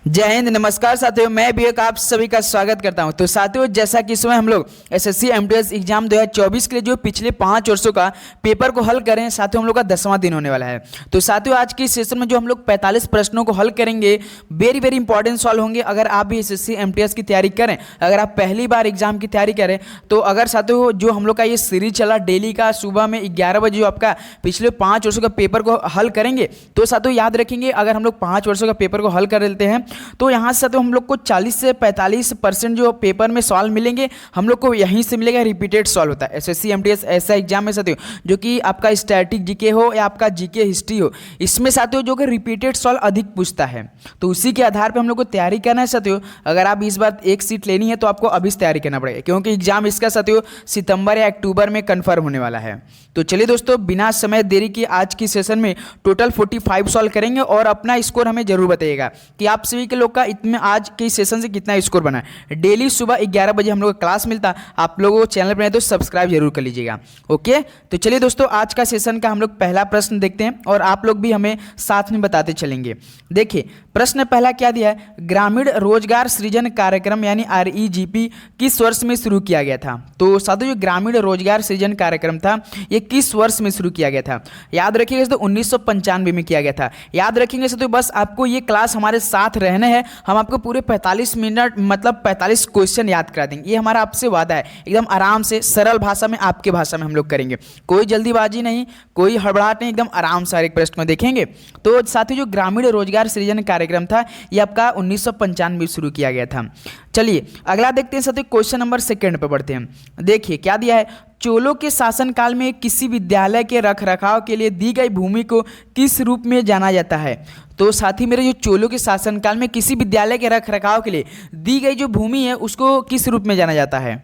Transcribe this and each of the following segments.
जय हिंद। नमस्कार साथियों, मैं भी एक आप सभी का स्वागत करता हूं। तो साथियों, जैसा कि इसमें हम लोग एसएससी एमटीएस एग्जाम 2024 के लिए जो पिछले 5 वर्षों का पेपर को हल करें, साथियों हम लोग का 10वां दिन होने वाला है। तो साथियों, आज की सेशन में जो हम लोग 45 प्रश्नों को हल करेंगे, वेरी वेरी इंपॉर्टेंट सॉल्व होंगे। अगर आप भी एसएससी एमटीएस की तैयारी करें, अगर आप पहली बार एग्जाम की तैयारी करें, तो अगर साथियों जो हम लोग का ये सीरीज चला डेली का सुबह में 11 बजे जो आपका पिछले 5 वर्षों का पेपर को हल करेंगे, तो साथियों याद रखेंगे, अगर हम लोग 5 वर्षों का पेपर को हल कर लेते हैं तो यहाँ से तो हम लोग को 40 से 45% जो पेपर में सवाल मिलेंगे, हम लोग को यहीं से मिलेगा। रिपीटेड सॉल्व होता है एसएससी एमटीएस ऐसा एग्जाम में साथियों, जो कि आपका स्टैटिक जीके हो या आपका जीके हिस्ट्री हो, इसमें साथियों जो कि रिपीटेड सॉल्व अधिक पूछता है। तो उसी के आधार पर हम लोग को तैयारी करना है साथियों। अगर आप इस बार एक सीट लेनी है तो आपको अभी से तैयारी करना पड़ेगा, क्योंकि एग्जाम इसका साथियों सितंबर या अक्टूबर में कन्फर्म होने वाला है। तो चलिए दोस्तों, बिना समय देरी की आज की सेशन में टोटल 45 सॉल्व करेंगे और अपना स्कोर हमें जरूर बताइएगा कि आप सभी के लोग का इतने आज के सेशन से कितना स्कोर बना है। डेली सुबह 11 बजे हम लोग का क्लास मिलता, आप लोगों को चैनल पर तो सब्सक्राइब जरूर कर लीजिएगा। ओके, तो चलिए दोस्तों, आज का सेशन का हम लोग पहला प्रश्न देखते हैं और आप लोग भी हमें साथ में बताते चलेंगे। देखिए, प्रश्न पहला क्या दिया है, ग्रामीण रोजगार सृजन कार्यक्रम यानी आरईजीपी किस वर्ष में शुरू किया गया था। तो साथियों, जो ग्रामीण रोजगार सृजन कार्यक्रम था, ये किस वर्ष में शुरू किया गया था। याद रखिएगा तो 1995 में किया गया था। याद रखेंगे तो बस आपको ये क्लास हमारे साथ रहने हैं, हम आपको पूरे 45 मिनट मतलब 45 क्वेश्चन याद करा देंगे। ये हमारा आपसे वादा है, एकदम आराम से सरल भाषा में, आपके भाषा में हम लोग करेंगे। कोई जल्दीबाजी नहीं, कोई हड़बड़ाहट नहीं, एकदम आराम से हर एक प्रश्न में देखेंगे। तो साथियों, जो ग्रामीण रोजगार सृजन कार्यक्रम था, ये आपका 1995 में शुरू किया गया था। चलिए अगला देखते हैं साथियों, क्वेश्चन नंबर 2 पे बढ़ते हैं। देखिए क्या दिया है, चोलों के शासनकाल में किसी विद्यालय के रखरखाव के लिए दी गई भूमि को किस रूप में जाना जाता है। तो साथी मेरे, जो चोलों के शासनकाल में किसी विद्यालय के रखरखाव के लिए दी गई जो भूमि है, उसको किस रूप में जाना जाता है।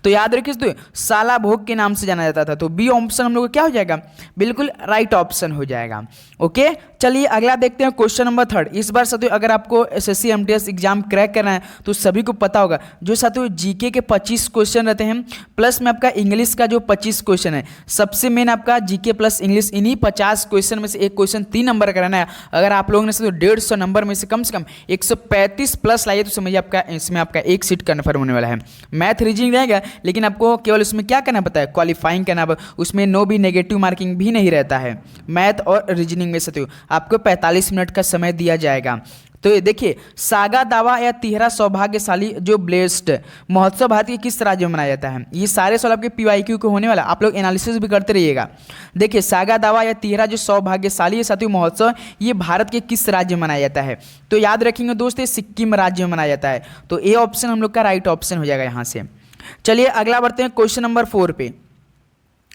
तो याद रखिए तो साला भोग के नाम से जाना जाता था। तो बी ऑप्शन हम लोग का क्या हो जाएगा, बिल्कुल राइट ऑप्शन हो जाएगा। ओके, चलिए अगला देखते हैं, क्वेश्चन नंबर 3। इस बार साथियों अगर आपको एसएससी एमटीएस एग्जाम क्रैक करना है तो सभी को पता होगा, जो साथियों जीके के 25 क्वेश्चन रहते हैं, प्लस में आपका इंग्लिश का जो 25 क्वेश्चन है, सबसे मेन आपका जीके प्लस इंग्लिश, इन्हीं 50 क्वेश्चन में से एक क्वेश्चन 3 नंबर कराना है। अगर आप लोगों ने साथियों 150 नंबर में से कम 135 प्लस लाइए तो समझिए आपका इसमें आपका एक सीट कन्फर्म होने वाला है। मैथ रीजनिंग रहेगा, लेकिन आपको केवल उसमें क्या करना पता है, क्वालिफाइंग करना। उसमें नो भी नेगेटिव मार्किंग भी नहीं रहता है। मैथ और रीजनिंग में साथियों आपको 45 मिनट का समय दिया जाएगा। तो ये देखिए, सागा दावा या तिहरा सौभाग्यशाली जो ब्लेस्ड महोत्सव भारत के किस राज्य में मनाया जाता है। ये सारे सवाल आपके पीवाईक्यू को होने वाला, आप लोग एनालिसिस भी करते रहिएगा। देखिए, सागा दावा या तिहरा जो सौभाग्यशाली है साथियों महोत्सव, ये भारत के किस राज्य में मनाया जाता है। तो याद रखेंगे दोस्त, ये सिक्किम राज्य में मनाया जाता है। तो ए ऑप्शन हम लोग का राइट ऑप्शन हो जाएगा यहाँ से। चलिए अगला बढ़ते हैं, क्वेश्चन नंबर 4 पे।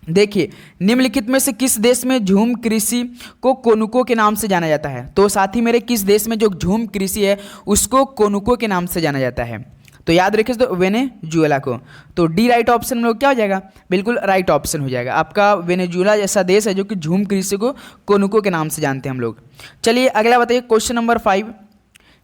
देखिए, निम्नलिखित में से किस देश में झूम कृषि को कोनुको के नाम से जाना जाता है। तो साथी मेरे, किस देश में जो झूम कृषि है उसको कोनुको के नाम से जाना जाता है। तो याद रखिए तो वेनेजुएला को। तो डी राइट ऑप्शन में लोग क्या हो जाएगा, बिल्कुल राइट ऑप्शन हो जाएगा आपका। वेनेजुएला जैसा देश है जो कि झूम कृषि को कोनुको के नाम से जानते हैं हम लोग। चलिए अगला बताइए, क्वेश्चन नंबर 5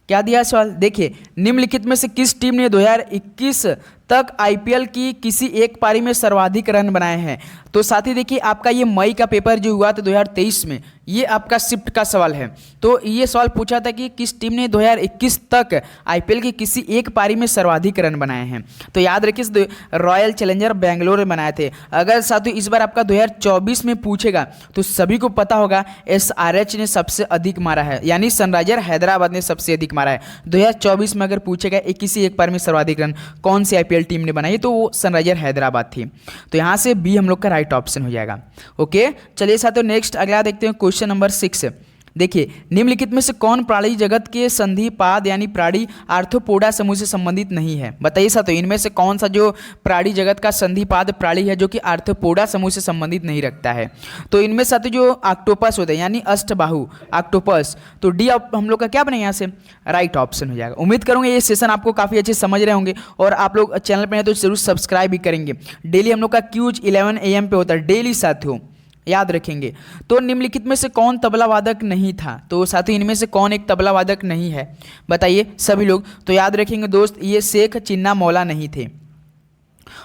क्या दिया सवाल। देखिए, निम्नलिखित में से किस टीम ने 2021 तक आईपीएल की किसी एक पारी में सर्वाधिक रन बनाए हैं। तो साथ ही देखिए, आपका ये मई का पेपर जो हुआ था 2023 में, ये आपका शिफ्ट का सवाल है। तो ये सवाल पूछा था कि किस टीम ने 2021 तक आईपीएल की किसी एक पारी में सर्वाधिक रन बनाए हैं। तो याद रखिए, रॉयल चैलेंजर बेंगलोर में बनाए थे। अगर साथियों इस बार आपका 2024 में पूछेगा तो सभी को पता होगा एसआरएच ने सबसे अधिक मारा है, यानी सनराइजर हैदराबाद ने सबसे अधिक मारा है। 2024 में अगर पूछेगा किसी एक पारी में सर्वाधिक रन कौन सी आईपीएल टीम ने बनाई, तो वो सनराइजर हैदराबाद थी। तो यहाँ से बी हम लोग का राइट ऑप्शन हो जाएगा। ओके, चलिए साथियों नेक्स्ट अगला देखते हैं, क्वेश्चन नंबर 6। देखिए, निम्नलिखित में से कौन प्राणी जगत के संधिपाद यानी प्राणी आर्थ्रोपोडा समूह से संबंधित नहीं है। बताइए साथियों, इनमें से कौन सा जो प्राणी जगत का संधिपाद प्राणी है जो कि आर्थ्रोपोडा समूह से संबंधित नहीं रखता है। तो इनमें साथियों जो ऑक्टोपस होते हैं यानी अष्टबाहु ऑक्टोपस, तो डी हम लोग का क्या बनेगा यहाँ से, राइट ऑप्शन हो जाएगा। उम्मीद करूँगा ये सेशन आपको काफ़ी अच्छे समझ रहे होंगे और आप लोग चैनल पर हैं तो जरूर सब्सक्राइब भी करेंगे। डेली हम लोग का क्यूज 11 AM पे होता है डेली साथियों, याद रखेंगे। तो निम्नलिखित में से कौन तबला वादक नहीं था। तो साथियों इनमें से कौन एक तबला वादक नहीं है, बताइए सभी लोग। तो याद रखेंगे दोस्त, ये शेख चिन्ना मौला नहीं थे।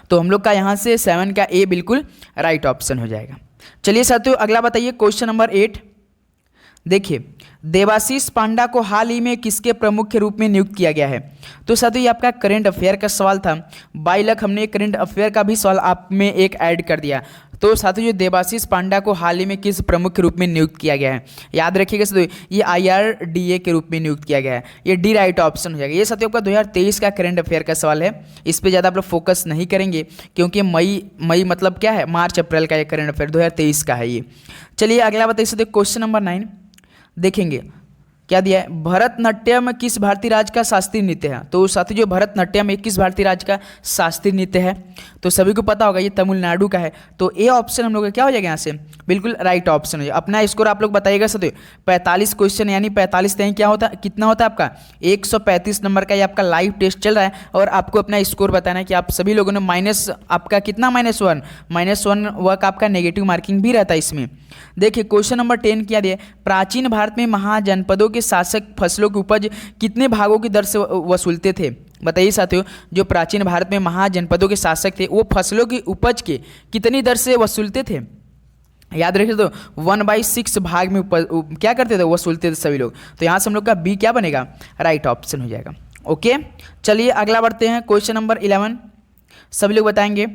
तो हम लोग का यहाँ से 7 का ए बिल्कुल राइट ऑप्शन हो जाएगा। चलिए साथियों अगला बताइए, क्वेश्चन नंबर 8। देखिए, देवाशीष पांडा को हाल ही में किसके प्रमुख के रूप में नियुक्त किया गया है? तो साथियों ये आपका करंट अफेयर का सवाल था। बाई लक हमने करंट अफेयर का भी सवाल आप में एक ऐड कर दिया। तो साथियों जो देवाशीष पांडा को हाल ही में किस प्रमुख के रूप में नियुक्त किया गया है, याद रखिएगा साथियों, ये IRDA के रूप में नियुक्त किया गया है। ये डी राइट ऑप्शन हो जाएगा। ये साथियों आपका 2023 का करंट अफेयर का सवाल है। इस पर ज़्यादा आप लोग फोकस नहीं करेंगे क्योंकि मई मतलब क्या है, मार्च अप्रैल का ये करंट अफेयर 2023 का है ये। चलिए अगला बताइए साथियों, क्वेश्चन नंबर 9 देखेंगे क्या दिया है। भरतनाट्यम किस भारतीय राज्य का शास्त्रीय नृत्य है? तो साथी जो भरतनाट्यम किस भारतीय राज्य का शास्त्रीय नृत्य है? तो सभी को पता होगा ये तमिलनाडु का है। तो ए ऑप्शन हम लोग का क्या हो जाएगा यहाँ से, बिल्कुल राइट ऑप्शन हो जाएगा। अपना स्कोर आप लोग बताइएगा साथियों, 45 क्वेश्चन यानी 45 तय क्या होता है, कितना होता है आपका 135 नंबर का ये आपका लाइव टेस्ट चल रहा है और आपको अपना स्कोर बताना है कि आप सभी लोगों ने माइनस आपका कितना -1 वर्क आपका नेगेटिव मार्किंग भी रहता है इसमें। देखिए क्वेश्चन नंबर 10 क्या दिया, प्राचीन भारत में महाजनपदों के शासक फसलों की उपज कितने भागों की दर से वसूलते थे? बताइए साथियों, जो प्राचीन भारत में महाजनपदों के शासक थे वो फसलों की उपज के कितनी दर से वसूलते थे? याद रखिए तो 1/6 भाग में क्या करते थे, वसूलते थे सभी लोग। तो यहाँ से हम लोग का बी क्या बनेगा, राइट ऑप्शन हो जाएगा। ओके चलिए अगला बढ़ते हैं, क्वेश्चन नंबर 11 सभी लोग बताएंगे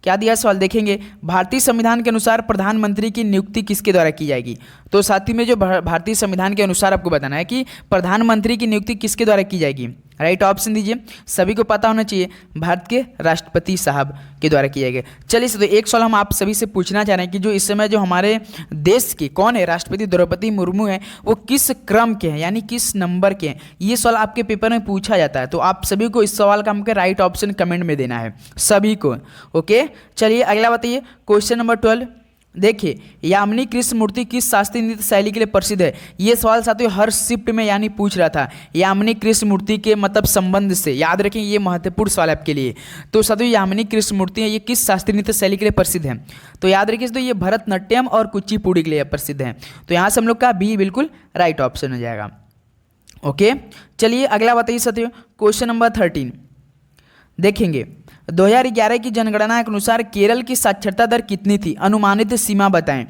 क्या दिया सवाल। देखेंगे भारतीय संविधान के अनुसार प्रधानमंत्री की नियुक्ति किसके द्वारा की जाएगी? तो साथ ही में जो भारतीय संविधान के अनुसार आपको बताना है कि प्रधानमंत्री की नियुक्ति किसके द्वारा की जाएगी। राइट ऑप्शन दीजिए, सभी को पता होना चाहिए भारत के राष्ट्रपति साहब के द्वारा की जाएगी। चलिए तो एक सवाल हम आप सभी से पूछना चाह रहे हैं कि जो इस समय जो हमारे देश के कौन है राष्ट्रपति द्रौपदी मुर्मू है वो किस क्रम के हैं यानी किस नंबर के हैं? ये सवाल आपके पेपर में पूछा जाता है। तो आप सभी को इस सवाल का हमको राइट ऑप्शन कमेंट में देना है सभी को। ओके चलिए अगला बताइए, क्वेश्चन नंबर 12 देखिए, यामिनी कृष्णमूर्ति किस शास्त्रीय नृत्य शैली के लिए प्रसिद्ध है? ये सवाल साथियों हर शिफ्ट में यानी पूछ रहा था, यामिनी कृष्णमूर्ति के मतलब संबंध से। याद रखें ये महत्वपूर्ण सवाल है आपके लिए। तो साथियों यामिनी कृष्णमूर्ति है ये किस शास्त्रीय नृत्य शैली के लिए प्रसिद्ध है? तो याद रखिए तो ये भरतनाट्यम और कुचिपुड़ी के लिए प्रसिद्ध है। तो यहाँ से हम लोग का बी बिल्कुल राइट ऑप्शन हो जाएगा। ओके चलिए अगला बताइए साथियों, क्वेश्चन नंबर 13 देखेंगे 2011 की जनगणना के अनुसार केरल की साक्षरता दर कितनी थी? अनुमानित सीमा बताएं।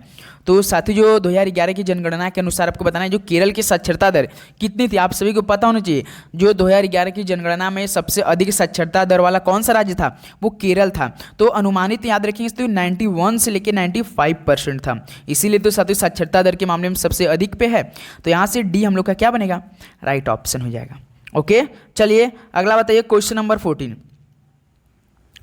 तो साथी जो 2011 की जनगणना के अनुसार आपको बताना है जो केरल की साक्षरता दर कितनी थी। आप सभी को पता होना चाहिए जो 2011 की जनगणना में सबसे अधिक साक्षरता दर वाला कौन सा राज्य था, वो केरल था। तो अनुमानित याद रखेंगे तो 91 से लेकर 95% था, इसीलिए तो साथियों साक्षरता दर के मामले में सबसे अधिक पे है। तो यहाँ से डी हम लोग का क्या बनेगा, राइट ऑप्शन हो जाएगा। ओके चलिए अगला बताइए, क्वेश्चन नंबर 14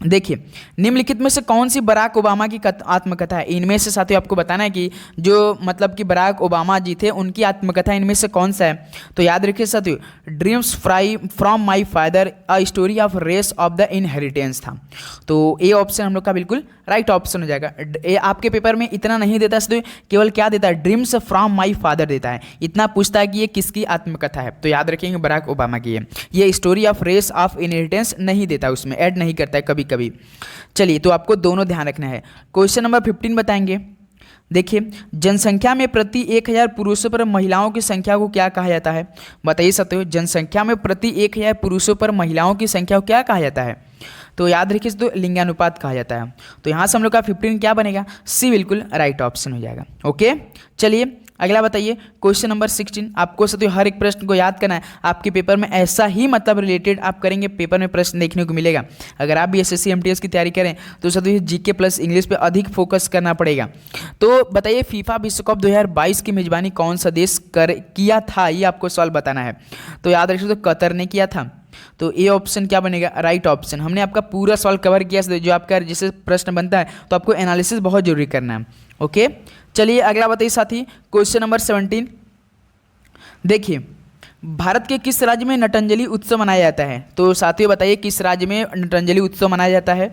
देखिए, निम्नलिखित में से कौन सी बराक ओबामा की आत्मकथा है? इनमें से साथियों आपको बताना है कि जो मतलब कि बराक ओबामा जी थे उनकी आत्मकथा इनमें से कौन सा है? तो याद रखिए साथियों, Dreams from My Father a story of race of the inheritance था। तो ए ऑप्शन हम लोग का बिल्कुल राइट ऑप्शन हो जाएगा। ए आपके पेपर में इतना नहीं देता साथियों, केवल क्या देता है, ड्रीम्स फ्रॉम माय फादर देता है, इतना पूछता है कि ये किसकी आत्मकथा है। तो याद रखेंगे बराक ओबामा की है। ये story of race of inheritance नहीं देता, उसमें ऐड नहीं करता है कभी कभी। चलिए तो आपको दोनों ध्यान रखना है। क्वेश्चन नंबर 15 बताएंगे। देखिए, जनसंख्या में प्रति 1000 पुरुषों पर महिलाओं की संख्या को क्या कहा जाता है? बताइए साथियों, जनसंख्या में प्रति 1000 पुरुषों पर महिलाओं की संख्या को क्या कहा जाता है? तो याद रखिए तो लिंगानुपात कहा जाता है। तो यहाँ से हम लोग का 15 क्या बनेगा, सी बिल्कुल राइट ऑप्शन हो जाएगा। ओके चलिए अगला बताइए, क्वेश्चन नंबर 16 आपको साथियों हर एक प्रश्न को याद करना है। आपके पेपर में ऐसा ही मतलब रिलेटेड आप करेंगे, पेपर में प्रश्न देखने को मिलेगा। अगर आप भी एसएससी एमटीएस की तैयारी करें तो साथियों जीके प्लस इंग्लिश पे अधिक फोकस करना पड़ेगा। तो बताइए फीफा विश्व कप 2022 की मेजबानी कौन सा देश किया था, ये आपको सवाल बताना है। तो याद रखिए तो कतर ने किया था। तो ए ऑप्शन क्या बनेगा, राइट ऑप्शन। हमने आपका पूरा सवाल कवर किया, जो आपका जैसे प्रश्न बनता है तो आपको एनालिसिस बहुत जरूरी करना है। ओके चलिए अगला बताइए साथी, क्वेश्चन नंबर 17 देखिए, भारत के किस राज्य में नटंजलि उत्सव मनाया जाता है? तो साथियों बताइए किस राज्य में नटंजलि उत्सव मनाया जाता है?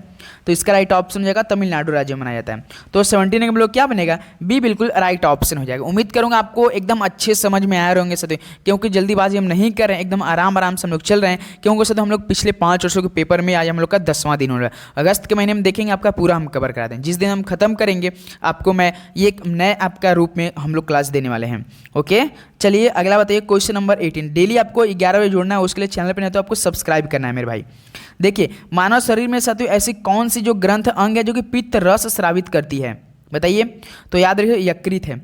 तो इसका राइट ऑप्शन हो जाएगा तमिलनाडु राज्य में मनाया जाता है। तो 17 हम लोग क्या बनेगा, बी बिल्कुल राइट ऑप्शन हो जाएगा। उम्मीद करूंगा आपको एकदम अच्छे समझ में आए होंगे साथियों, क्योंकि जल्दीबाजी हम नहीं कर रहे हैं, एकदम आराम से हम लोग चल रहे हैं। क्योंकि साथियों हम लोग पिछले 5 वर्षों के पेपर में आज हम लोग का 10वां दिन हो रहा है। अगस्त के महीने में देखेंगे आपका पूरा हम कवर करा दें। जिस दिन हम खत्म करेंगे आपको मैं ये एक नए आपका रूप में हम लोग क्लास देने वाले हैं। ओके चलिए अगला बताइए, क्वेश्चन नंबर 18 डेली आपको 11 बजे जोड़ना है, उसके लिए चैनल पर नहीं तो आपको सब्सक्राइब करना है मेरे भाई। देखिए, मानव शरीर में साथियों ऐसी कौन सी जो ग्रंथ अंग है जो कि पित्त रस स्रावित करती है? बताइए। तो याद रखिए यकृत है।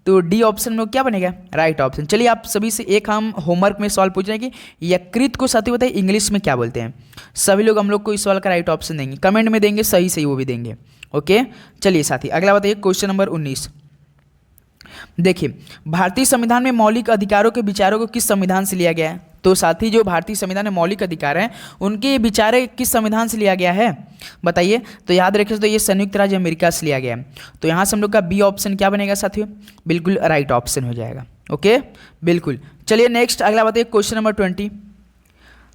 तो डी ऑप्शन में क्या बनेगा, राइट ऑप्शन। चलिए आप सभी से एक हम होमवर्क में सवाल पूछ रहे हैं कि यकृत को साथियों बताइए इंग्लिश में क्या बोलते हैं। सभी लोग हम लोग को इस सवाल का राइट ऑप्शन देंगे, कमेंट में देंगे, सही सही वो भी देंगे। ओके, चलिए साथी अगला बताइए क्वेश्चन नंबर 19। देखिए, भारतीय संविधान में मौलिक अधिकारों के विचारों को किस संविधान से लिया गया है। तो साथी जो भारतीय संविधान में मौलिक अधिकार हैं उनके विचार किस संविधान से लिया गया है बताइए। तो याद रखिए तो ये संयुक्त राज्य अमेरिका से लिया गया है। तो यहाँ से हम लोग का बी ऑप्शन क्या बनेगा साथियों, बिल्कुल राइट ऑप्शन हो जाएगा। ओके बिल्कुल। चलिए नेक्स्ट अगला बताइए क्वेश्चन नंबर 20।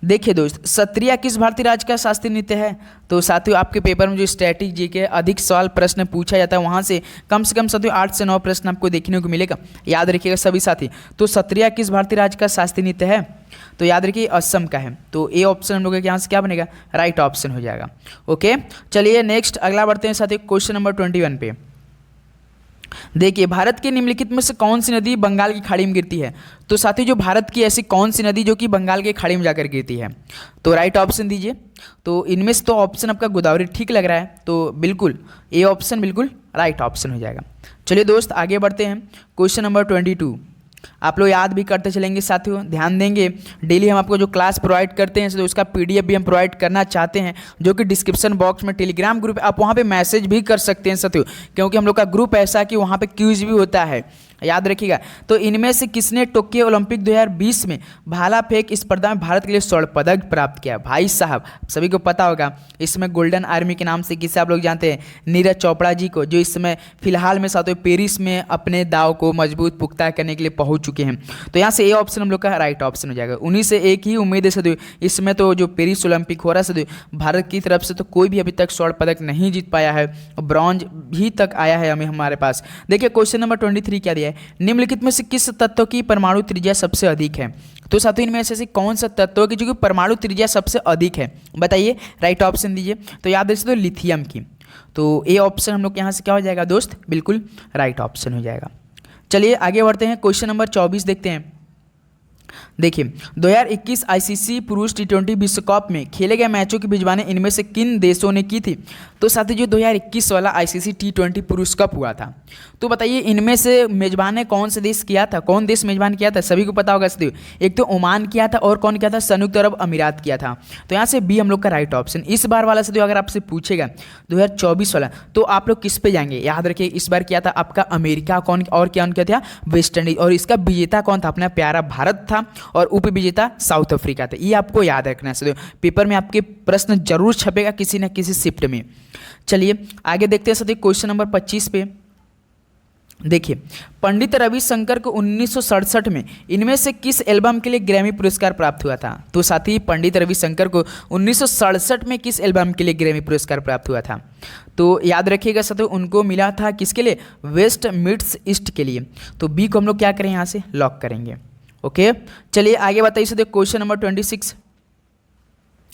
देखिए दोस्त, सत्रिया किस भारतीय राज्य का शास्त्रीय नृत्य है। तो साथियों आपके पेपर में जो स्टैटिक जी के अधिक सवाल प्रश्न पूछा जाता है वहाँ से कम साथियों 8 से 9 प्रश्न आपको देखने को मिलेगा, याद रखिएगा सभी साथी। तो सत्रिया किस भारतीय राज्य का शास्त्रीय नृत्य है, तो याद रखिए असम का है। तो ए ऑप्शन हम लोग के यहाँ से क्या बनेगा, राइट ऑप्शन हो जाएगा। ओके चलिए नेक्स्ट अगला बढ़ते हैं साथियों क्वेश्चन नंबर 21 पे। देखिए, भारत के निम्नलिखित में से कौन सी नदी बंगाल की खाड़ी में गिरती है। तो साथियों जो भारत की ऐसी कौन सी नदी जो कि बंगाल के खाड़ी में जाकर गिरती है, तो राइट ऑप्शन दीजिए। तो इनमें से तो ऑप्शन आपका गोदावरी ठीक लग रहा है, तो बिल्कुल ए ऑप्शन बिल्कुल राइट ऑप्शन हो जाएगा। चलिए दोस्त आगे बढ़ते हैं क्वेश्चन नंबर 22। आप लोग याद भी करते चलेंगे साथियों, ध्यान देंगे। डेली हम आपको जो क्लास प्रोवाइड करते हैं तो उसका पीडीएफ भी हम प्रोवाइड करना चाहते हैं, जो कि डिस्क्रिप्शन बॉक्स में टेलीग्राम ग्रुप, आप वहाँ पे मैसेज भी कर सकते हैं साथियों, क्योंकि हम लोग का ग्रुप ऐसा कि वहाँ पे क्यूज भी होता है, याद रखिएगा। तो इनमें से किसने टोक्यो ओलंपिक 2020 में भाला फेंक स्पर्धा में भारत के लिए स्वर्ण पदक प्राप्त किया। भाई साहब सभी को पता होगा, इसमें गोल्डन आर्मी के नाम से किसे आप लोग जानते हैं, नीरज चोपड़ा जी को, जो इस समय फिलहाल में साथियों पेरिस में अपने दाव को मजबूत पुख्ता करने के लिए पहुंच चुके हैं। तो यहाँ से ए ऑप्शन हम लोग का राइट ऑप्शन हो जाएगा। उन्हीं से एक ही उम्मीद है साथियों, इसमें तो जो पेरिस ओलंपिक हो रहा है साथियों, भारत की तरफ से तो कोई भी अभी तक स्वर्ण पदक नहीं जीत पाया है, ब्रॉन्ज भी तक आया है हमारे पास। देखिए क्वेश्चन नंबर 23 क्या दिया है, निम्नलिखित में से किस तत्व की परमाणु त्रिज्या सबसे अधिक है। तो साथियों इनमें से कौन सा तत्व की जो कि परमाणु त्रिज्या सबसे अधिक है बताइए, राइट ऑप्शन दीजिए। तो याद रखिए तो लिथियम की। तो ए ऑप्शन हम लोग यहाँ से क्या हो जाएगा दोस्त, बिल्कुल राइट ऑप्शन हो जाएगा। चलिए आगे बढ़ते हैं क्वेश्चन नंबर 24 देखते हैं। देखिए 2021 आईसीसी पुरुष टी20 विश्व कप में खेले गए मैचों की मेजबानी इनमें से किन देशों ने की थी। तो साथी जो 2021 वाला आईसीसी टी20 पुरुष कप हुआ था, तो बताइए इनमें से मेजबान ने कौन से देश किया था, कौन देश मेजबान किया था, सभी को पता होगा साथियों। एक तो ओमान किया था और कौन किया था, संयुक्त अरब अमीरात किया था। तो यहाँ से बी हम लोग का राइट ऑप्शन। इस बार वाला साथियों अगर आपसे पूछेगा 2024 वाला, तो आप लोग किस पे जाएंगे, याद रखिए इस बार किया था आपका अमेरिका, कौन और क्या था, वेस्ट इंडीज, और इसका विजेता कौन था, अपना प्यारा भारत था, और उप विजेता साउथ अफ्रीका था। ये आपको याद रखना है, पेपर में आपके प्रश्न जरूर छपेगा किसी न किसी शिफ्ट में। चलिए आगे देखते हैं साथियों क्वेश्चन नंबर 25 पे। देखिए पंडित रविशंकर को 1967 में इनमें से किस एल्बम के लिए ग्रैमी पुरस्कार प्राप्त हुआ था। तो साथी पंडित रविशंकर को 1967 में किस एल्बम के लिए ग्रैमी पुरस्कार प्राप्त हुआ था। तो याद रखिएगा साथियों उनको मिला था किसके लिए, वेस्ट मीट्स ईस्ट के लिए। तो बी को हम लोग क्या करें, यहाँ से लॉक करेंगे। ओके चलिए आगे बताइए साथियों क्वेश्चन नंबर 26।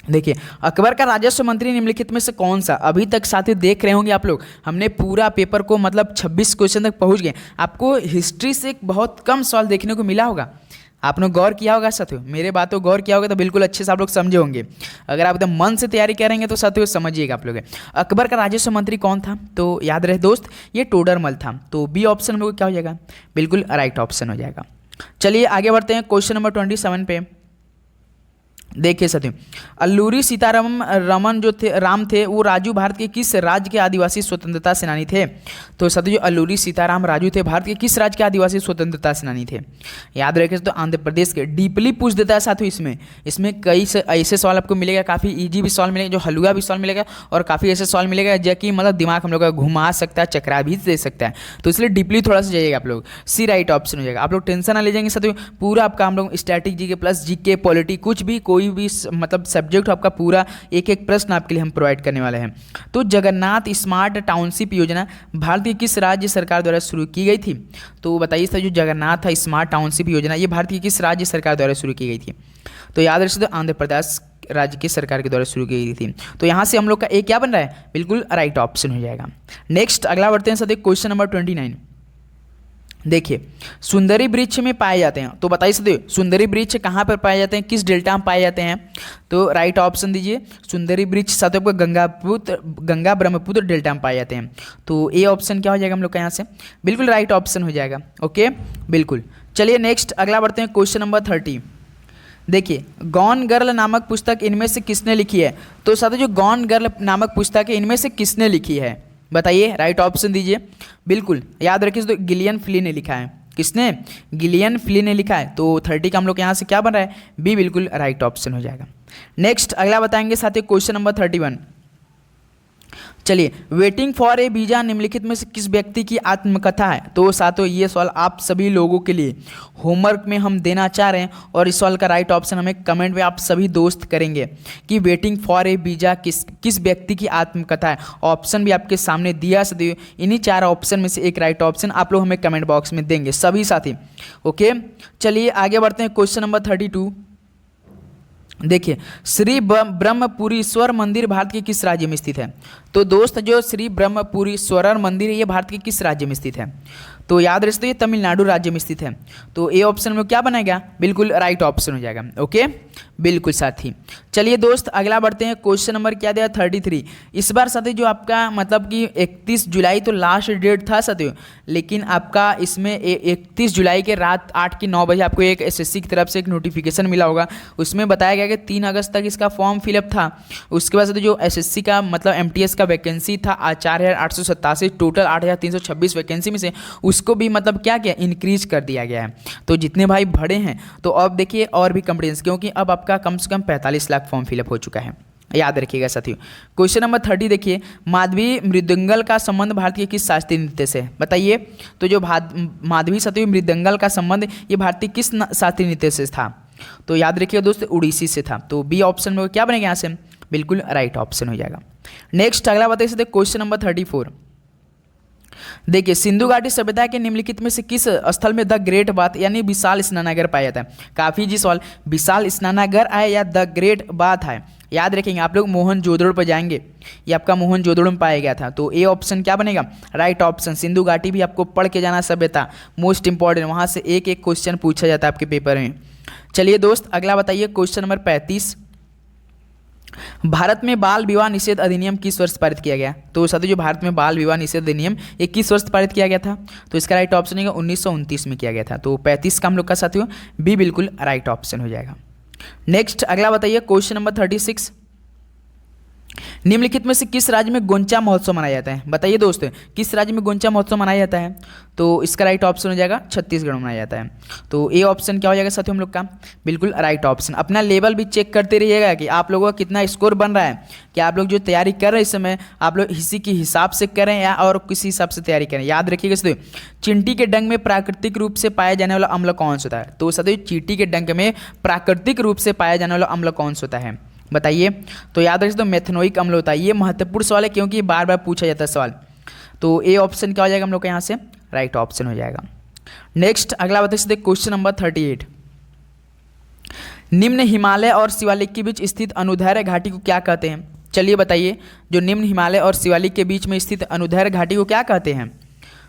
देखिए अकबर का राजस्व मंत्री निम्नलिखित में से कौन सा, अभी तक साथियों देख रहे होंगे आप लोग, हमने पूरा पेपर को मतलब 26 क्वेश्चन तक पहुंच गए। आपको हिस्ट्री से बहुत कम सवाल देखने को मिला होगा, आपने गौर किया होगा साथियों, मेरे बातों गौर किया होगा तो बिल्कुल अच्छे से आप लोग समझे होंगे। अगर आप एकदम मन से तैयारी करेंगे तो साथियों समझिएगा आप लोग। अकबर का राजस्व मंत्री कौन था, तो याद रहे दोस्त ये टोडरमल था। तो बी ऑप्शन हम लोग क्या हो जाएगा, बिल्कुल राइट ऑप्शन हो जाएगा। चलिए आगे बढ़ते हैं क्वेश्चन नंबर 27 पे। देखिए साथियों अल्लूरी सीताराम रमन जो थे राम थे वो राजू भारत के किस राज्य के आदिवासी स्वतंत्रता सेनानी थे। तो साथियों जो अल्लूरी सीताराम राजू थे भारत के किस राज्य के आदिवासी स्वतंत्रता सेनानी थे, याद रखें तो आंध्र प्रदेश के। डीपली पूछ देता है साथियों, इसमें कई से ऐसे सवाल आपको मिलेगा, काफ़ी ईजी भी सवाल मिलेगा, जो हलवा भी सवाल मिलेगा, और काफ़ी ऐसे सवाल मिलेगा जो कि मतलब दिमाग हम लोग का घुमा सकता है, चकरा भी दे सकता है। तो इसलिए डीपली थोड़ा सा जाइएगा आप लोग, सी राइट ऑप्शन हो जाएगा। आप लोग टेंशन ना ले जाएंगे साथियों, पूरा आपका हम लोग स्टैटिक जी के प्लस जी के पॉलिटी कुछ भी कोई भी मतलब सब्जेक्ट आपका पूरा एक एक प्रश्न आपके लिए हम प्रोवाइड करने वाले हैं। तो जगन्नाथ स्मार्ट टाउनशिप योजना भारत की किस राज्य सरकार द्वारा शुरू की गई थी। तो बताइए सर जो जगन्नाथ स्मार्ट टाउनशिप योजना ये भारत की किस राज्य सरकार द्वारा शुरू की गई थी। तो याद रखिए तो आंध्र प्रदेश राज्य की सरकार के द्वारा शुरू की गई थी। तो यहाँ से हम लोग का ए क्या बन रहा है, बिल्कुल राइट ऑप्शन हो जाएगा। नेक्स्ट अगला बढ़ते हैं सर क्वेश्चन नंबर 29। देखिए सुंदरी वृक्ष में पाए जाते हैं, तो बताइए सदैव सुंदरी वृक्ष कहाँ पर पाए जाते हैं, किस डेल्टा में पाए जाते हैं। तो राइट ऑप्शन दीजिए, सुंदरी वृक्ष सदैव गंगा ब्रह्मपुत्र डेल्टा में पाए जाते हैं। तो ए ऑप्शन क्या हो जाएगा हम लोग का यहाँ से, बिल्कुल राइट ऑप्शन हो जाएगा। ओके बिल्कुल। चलिए नेक्स्ट अगला बढ़ते हैं क्वेश्चन नंबर 30। देखिए गॉन गर्ल नामक पुस्तक इनमें से किसने लिखी है। तो साथियों जो गॉन गर्ल नामक पुस्तक है इनमें से किसने लिखी है, बताइए, राइट ऑप्शन दीजिए। बिल्कुल याद रखिए तो गिलियन फ्लिन ने लिखा है, किसने, गिलियन फ्लिन ने लिखा है। तो 30 का हम लोग यहाँ से क्या बन रहा है, बी बिल्कुल राइट ऑप्शन हो जाएगा। नेक्स्ट अगला बताएंगे साथियों क्वेश्चन नंबर 31। चलिए वेटिंग फॉर ए वीजा निम्नलिखित में से किस व्यक्ति की आत्मकथा है। तो साथियों ये सवाल आप सभी लोगों के लिए होमवर्क में हम देना चाह रहे हैं और इस सवाल का राइट ऑप्शन हमें कमेंट में आप सभी दोस्त करेंगे कि वेटिंग फॉर ए वीजा किस व्यक्ति की आत्मकथा है। ऑप्शन भी आपके सामने दिया सदैव, इन्हीं 4 ऑप्शन में से एक राइट ऑप्शन आप लोग हमें कमेंट बॉक्स में देंगे सभी साथी। ओके चलिए आगे बढ़ते हैं क्वेश्चन नंबर 32। देखिए श्री ब्रह्मपुरीश्वर मंदिर भारत के किस राज्य में स्थित है। तो दोस्त जो श्री ब्रह्मपुरीश्वर मंदिर है ये भारत के किस राज्य में स्थित है। तो याद रखते ये तमिलनाडु राज्य में स्थित है। तो ए ऑप्शन में क्या बनाएगा, बिल्कुल राइट ऑप्शन हो जाएगा। ओके बिल्कुल साथी। चलिए दोस्त अगला बढ़ते हैं क्वेश्चन नंबर क्या दिया 33। इस बार साथी जो आपका मतलब कि 31 जुलाई तो लास्ट डेट था साथियों, लेकिन आपका इसमें 31 जुलाई के रात 8 की 9 बजे आपको एक एसएससी की तरफ से एक नोटिफिकेशन मिला होगा। उसमें बताया गया कि 3 अगस्त तक इसका फॉर्म फिलअप था। उसके बाद जो एसएससी का मतलब एमटीएस का वैकेंसी था 4887, टोटल 8326 वैकेंसी में से उसको भी मतलब क्या किया, इंक्रीज कर दिया गया है। तो जितने भाई भरे हैं तो अब देखिए और भी कंपटीशन, क्योंकि अब आपका कम से कम 45 लाख फॉर्म फिलअप हो चुका है, याद रखिएगा साथियों। क्वेश्चन नंबर 30 देखिए माधवी मृदंगल का संबंध भारत के किस शास्त्रीय नृत्य से है, बताइए। तो जो माधवी साथियों मृदंगल का संबंध ये भारतीय किस शास्त्रीय नृत्य से था। तो याद रखिएगा दोस्त उड़ीसी से था। तो बी ऑप्शन में क्या बनेगा यहाँ से, बिल्कुल राइट ऑप्शन हो जाएगा। नेक्स्ट अगला बताइए क्वेश्चन नंबर 34। देखिए सिंधु घाटी सभ्यता के निम्नलिखित में से किस स्थल में द ग्रेट बाथ यानी विशाल स्नानागार पाया जाता है। काफी जी सवाल, विशाल स्नानागार आए या द ग्रेट बाथ है, याद रखेंगे आप लोग मोहनजोदड़ो पर जाएंगे, ये आपका मोहनजोदड़ो में पाया गया था। तो ए ऑप्शन क्या बनेगा, राइट ऑप्शन। सिंधु घाटी भी आपको पढ़ के जाना सभ्यता, मोस्ट इंपॉर्टेंट, वहां से एक क्वेश्चन पूछा जाता है आपके पेपर में। चलिए दोस्त अगला बताइए क्वेश्चन नंबर 35। भारत में बाल विवाह निषेध अधिनियम किस वर्ष पारित किया गया। तो साथियों जो भारत में बाल विवाह निषेध अधिनियम 21 वर्ष पारित किया गया था। तो इसका राइट ऑप्शन है 1929 में किया गया था। तो 35 का हम लोग का साथियों बी बिल्कुल राइट ऑप्शन हो जाएगा। नेक्स्ट अगला बताइए क्वेश्चन नंबर 36। निम्नलिखित में से किस राज्य में गोंचा महोत्सव मनाया जाता है, बताइए दोस्त किस राज्य में गोंचा महोत्सव मनाया जाता है। तो इसका राइट ऑप्शन हो जाएगा छत्तीसगढ़ में मनाया जाता है। तो ए ऑप्शन क्या हो जाएगा साथियों हम लोग का, बिल्कुल राइट ऑप्शन। अपना लेवल भी चेक करते रहिएगा कि आप लोगों का कितना स्कोर बन रहा है, कि आप लोग जो तैयारी कर रहे हैं इस समय आप लोग इसी के हिसाब से करें या और किसी हिसाब से तैयारी करें। याद रखिएगा साथियों चींटी के डंक में प्राकृतिक रूप से पाया जाने वाला अम्ल कौन सा होता है। तो साथियों चींटी के डंक में प्राकृतिक रूप से पाया जाने वाला अम्ल कौन सा होता है, बताइए। तो याद रखिए तो मेथनोइक अम्ल होता है। ये महत्वपूर्ण सवाल है क्योंकि बार बार पूछा जाता है सवाल। तो ए ऑप्शन क्या हो जाएगा हम लोग का यहाँ से, राइट ऑप्शन हो जाएगा। नेक्स्ट अगला बताइए क्वेश्चन नंबर 38। निम्न हिमालय और शिवालिक के बीच स्थित अनुदैर्ध्य घाटी को क्या कहते हैं। चलिए बताइए जो निम्न हिमालय और शिवालिक के बीच में स्थित अनुदैर्ध्य घाटी को क्या कहते हैं।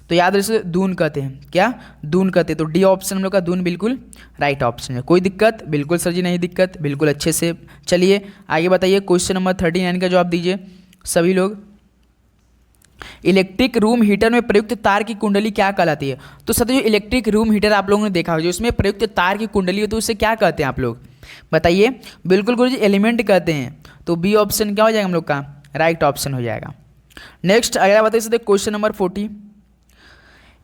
तो याद रखिए दून कहते हैं, क्या दून कहते हैं। तो डी ऑप्शन हम लोग का दून बिल्कुल राइट ऑप्शन है। कोई दिक्कत, बिल्कुल सर जी नहीं दिक्कत, बिल्कुल अच्छे से। चलिए आगे बताइए क्वेश्चन नंबर 39 का जवाब दीजिए सभी लोग। इलेक्ट्रिक रूम हीटर में प्रयुक्त तार की कुंडली क्या कहलाती है। तो साथियों जो इलेक्ट्रिक रूम हीटर आप लोगों ने देखा होगा जो उसमें प्रयुक्त तार की कुंडली हो तो उसे क्या कहते हैं आप लोग, बताइए। बिल्कुल गुरुजी एलिमेंट कहते हैं। तो बी ऑप्शन क्या हो जाएगा हम लोग का, राइट ऑप्शन हो जाएगा। नेक्स्ट अगला बताइए क्वेश्चन नंबर 40।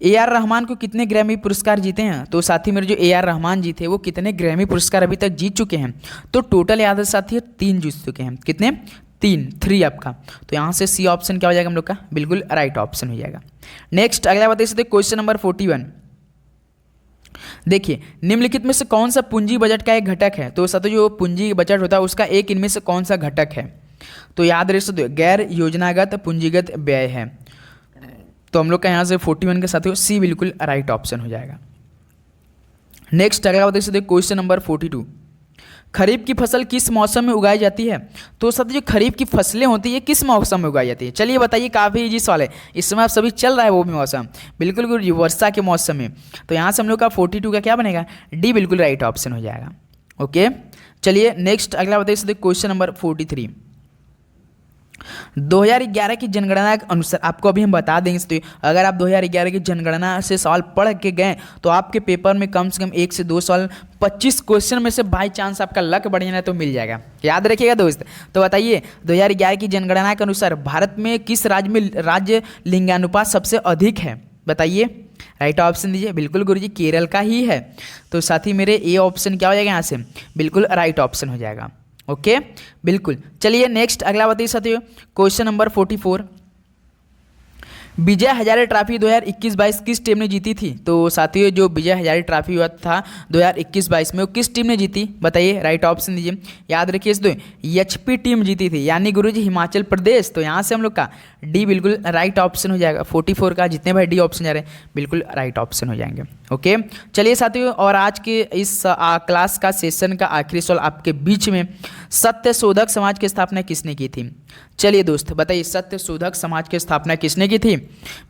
ए.आर. रहमान को कितने ग्रैमी पुरस्कार जीते हैं। तो साथी मेरे जो ए.आर. रहमान जी थे वो कितने ग्रैमी पुरस्कार अभी तक जीत चुके हैं। तो टोटल याद है साथी 3 जीत चुके हैं, कितने, 3 आपका। तो यहाँ से सी ऑप्शन क्या हो जाएगा हम लोग का, बिल्कुल राइट ऑप्शन हो जाएगा। नेक्स्ट अगला बताइए क्वेश्चन नंबर 41। देखिए निम्नलिखित में से कौन सा पूंजी बजट का एक घटक है। तो साथियों जो पूंजी बजट होता है उसका एक इनमें से कौन सा घटक है। तो याद रखिए गैर योजनागत पूंजीगत व्यय है। तो हम लोग का यहाँ से 41 के साथियों सी बिल्कुल राइट ऑप्शन हो जाएगा। नेक्स्ट अगला बताइए क्वेश्चन नंबर 42। खरीफ की फसल किस मौसम में उगाई जाती है? तो साथियों जो खरीफ की फसलें होती है किस मौसम में उगाई जाती है? चलिए बताइए, काफ़ी इजी सवाल है। इस समय आप सभी चल रहा है वो भी मौसम, बिल्कुल गुरुजी वर्षा के मौसम में। तो यहाँ से हम लोग का 42 का क्या बनेगा? डी बिल्कुल राइट ऑप्शन हो जाएगा। ओके, चलिए नेक्स्ट अगला बताइए क्वेश्चन नंबर 43। 2011 की जनगणना के अनुसार आपको अभी हम बता देंगे। तो अगर आप 2011 की जनगणना से सवाल पढ़ के गए तो आपके पेपर में कम से कम 1 से 2 सवाल 25 क्वेश्चन में से बाई चांस आपका लक बढ़िया है तो मिल जाएगा, याद रखिएगा दोस्त। तो बताइए 2011 की जनगणना के अनुसार भारत में किस राज्य लिंगानुपात सबसे अधिक है? बताइए, राइट ऑप्शन दीजिए। बिल्कुल गुरुजी केरल का ही है। तो साथ ही मेरे ए ऑप्शन क्या हो जाएगा यहाँ से? बिल्कुल राइट ऑप्शन हो जाएगा। ओके बिल्कुल। चलिए नेक्स्ट अगला बताइए साथियों, question number 44। Vijay Hazare trophy 2021-22 किस टीम ने जीती थी? तो साथियों जो विजय हजारे ट्रॉफी हुआ था 2021-22 में वो किस टीम ने जीती? बताइए, राइट ऑप्शन दीजिए। याद रखिए इस एचपी टीम जीती थी, यानी गुरुजी हिमाचल प्रदेश। तो यहाँ से हम लोग का डी बिल्कुल राइट ऑप्शन हो जाएगा। 44 का जितने भाई डी ऑप्शन जा रहे हैं बिल्कुल राइट ऑप्शन हो जाएंगे। ओके चलिए साथियों, और आज के इस क्लास का सेशन का आखिरी सवाल आपके बीच में, सत्य शोधक समाज की स्थापना किसने की थी? चलिए दोस्त बताइए, सत्य शोधक समाज की स्थापना किसने की थी?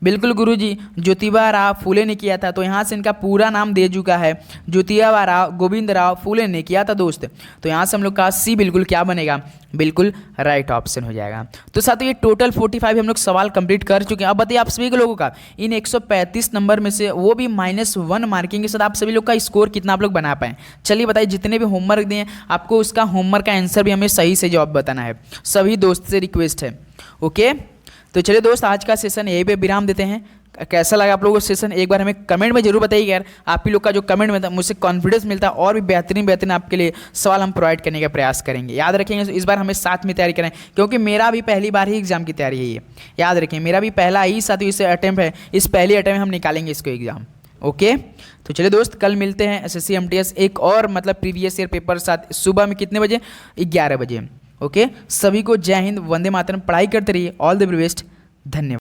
बिल्कुल गुरुजी ज्योतिबा राव फूले ने किया था। तो यहाँ से इनका पूरा नाम दे चुका है, ज्योतिबा राव गोविंद राव फूले ने किया था दोस्त। तो यहाँ से हम लोग का सी बिल्कुल क्या बनेगा? बिल्कुल राइट ऑप्शन हो जाएगा। तो साथियों ये टोटल 45 हम लोग सवाल कंप्लीट कर चुके हैं। अब बताइए आप सभी के लोगों का इन 135 नंबर में से वो भी -1 मार्किंग के साथ आप सभी लोग का स्कोर कितना आप लोग बना पाए? चलिए बताइए, जितने भी होमवर्क दिए आपको उसका होमवर्क का आंसर भी हमें सही से जवाब बताना है। सभी दोस्त से रिक्वेस्ट है। ओके तो चलिए दोस्त, आज का सेशन यहीं पे विराम देते हैं। कैसा लगा आप लोगों को सेशन एक बार हमें कमेंट में जरूर बताइए यार। आप ही लोग का जो कमेंट में था मुझसे कॉन्फिडेंस मिलता है और भी बेहतरीन आपके लिए सवाल हम प्रोवाइड करने का प्रयास करेंगे। याद रखेंगे इस बार हमें साथ में तैयारी करें, क्योंकि मेरा भी पहली बार ही एग्जाम की तैयारी है ये। याद रखें मेरा भी पहला ही साथियों इसे अटैम्प्ट है, इस पहली अटैम्प्ट में हम निकालेंगे इसको एग्जाम। ओके तो चलिए दोस्त, कल मिलते हैं एसएससी एमटीएस एक और मतलब प्रीवियस ईयर पेपर साथ सुबह में कितने बजे? 11 बजे। ओके सभी को जय हिंद, वंदे मातरम, पढ़ाई करते रहिए। ऑल द बेस्ट, धन्यवाद।